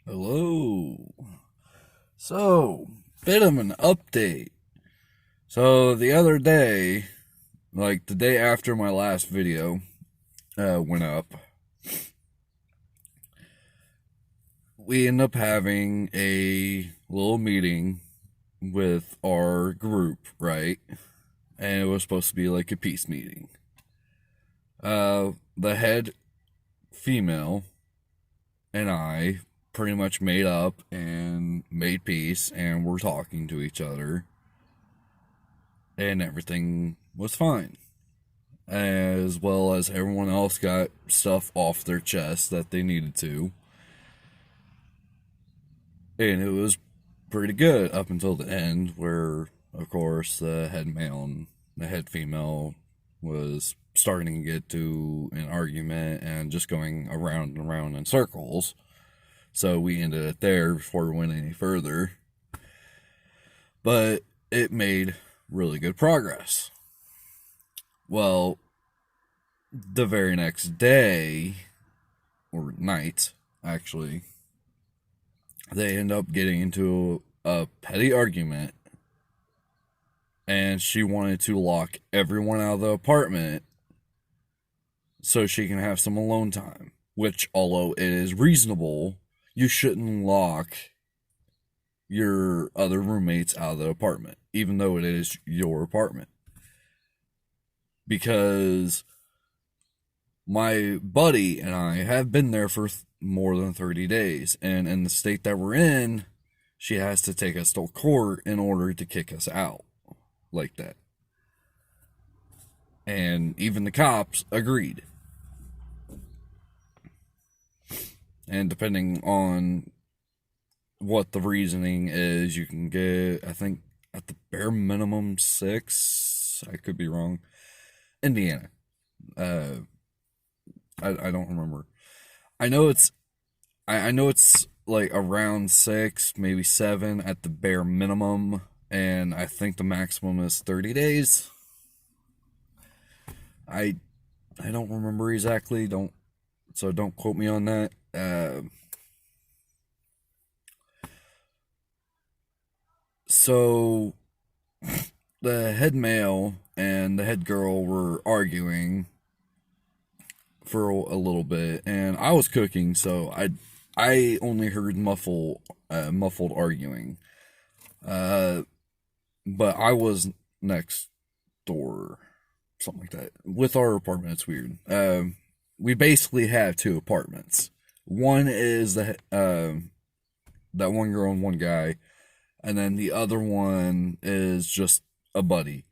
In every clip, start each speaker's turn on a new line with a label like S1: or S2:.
S1: Hello. So, bit of an update. So, the other day, like the day after my last video went up, we ended up having a little meeting with our group, right? And it was supposed to be like a peace meeting. The head female and I pretty much made up and made peace, and we're talking to each other, and everything was fine. As well as everyone else got stuff off their chest that they needed to. And it was pretty good up until the end, where, of course, the head male and the head female was starting to get to an argument and just going around and around in circles. So we ended it there before we went any further. But it made really good progress. Well, the very next day, or night, actually, they end up getting into a petty argument, and she wanted to lock everyone out of the apartment so she can have some alone time. Which, although it is reasonable, you shouldn't lock your other roommates out of the apartment, even though it is your apartment. Because my buddy and I have been there for more than 30 days, and in the state that we're in, she has to take us to court in order to kick us out like that. And even the cops agreed. And depending on what the reasoning is, you can get, I think, at the bare minimum 6. I could be wrong. Indiana. I don't remember. I know it's I know it's like around 6, maybe 7 at the bare minimum, and I think the maximum is 30 days. I I don't remember exactly. Don't quote me on that. So the head male and the head girl were arguing for a little bit, and I was cooking, so I only heard muffled arguing. Uh, but I was next door, something like that. With our apartment, it's weird. We basically have two apartments. One is that one girl and one guy, and then the other one is just a buddy,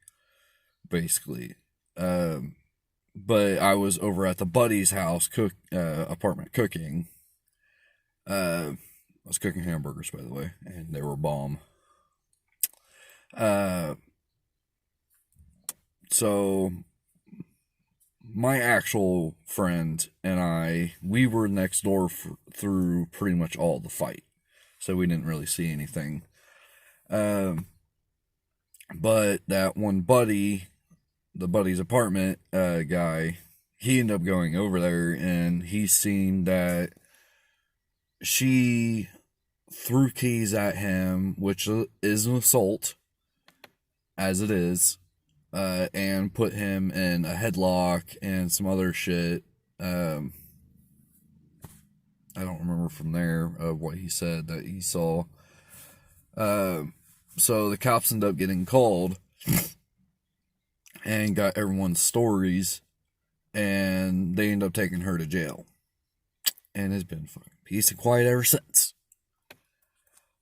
S1: basically. But I was over at the buddy's house apartment cooking. I was cooking hamburgers, by the way, and they were bomb. Uh, so my actual friend and we were next door through pretty much all the fight, so we didn't really see anything. Um, but that one buddy, the buddy's apartment guy, he ended up going over there, and he seen that she threw keys at him, which is an assault, as it is, and put him in a headlock and some other shit. I don't remember from there what he said that he saw. So the cops end up getting called and got everyone's stories, and they end up taking her to jail. And it's been fucking peace and quiet ever since.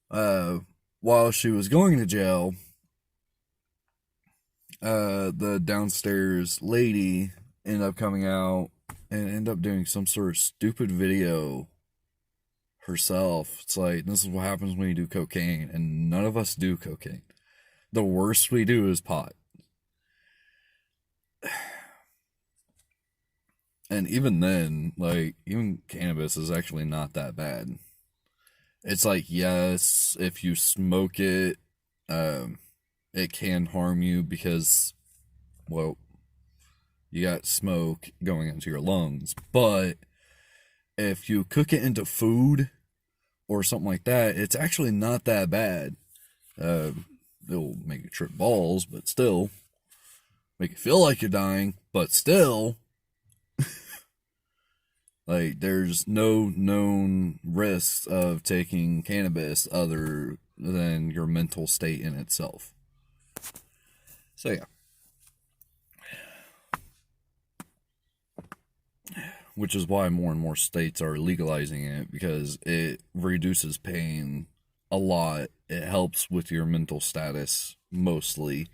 S1: While she was going to jail, the downstairs lady ended up coming out and ended up doing some sort of stupid video herself. It's like, this is what happens when you do cocaine, and none of us do cocaine. The worst we do is pot. And even then, like, even cannabis is actually not that bad. It's like, yes, if you smoke it, it can harm you because, well, you got smoke going into your lungs. But if you cook it into food, or something like that, it's actually not that bad. Uh, it'll make you trip balls, but still, make you feel like you're dying, but still, like, there's no known risks of taking cannabis other than your mental state in itself. So, yeah. Which is why more and more states are legalizing it, because it reduces pain a lot. It helps with your mental status mostly.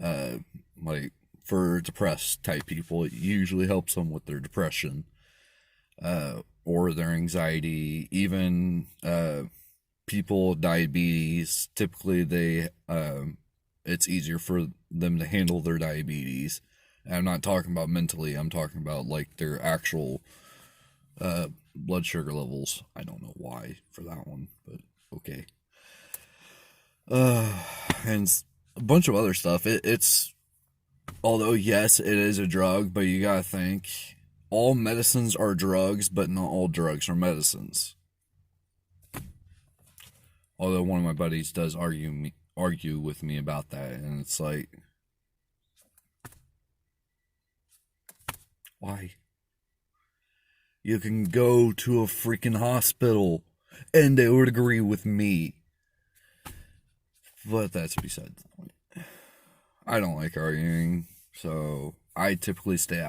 S1: Uh, like for depressed type people, it usually helps them with their depression or their anxiety. Even people with diabetes, typically it's easier for them to handle their diabetes. And I'm not talking about mentally. I'm talking about like their actual blood sugar levels. I don't know why for that one, but okay. And a bunch of other stuff. It's although yes, it is a drug, but you gotta think all medicines are drugs, but not all drugs are medicines. Although one of my buddies does argue with me about that, and it's like, why? You can go to a freaking hospital, and they would agree with me. But that's beside the point. I don't like arguing, so I typically stay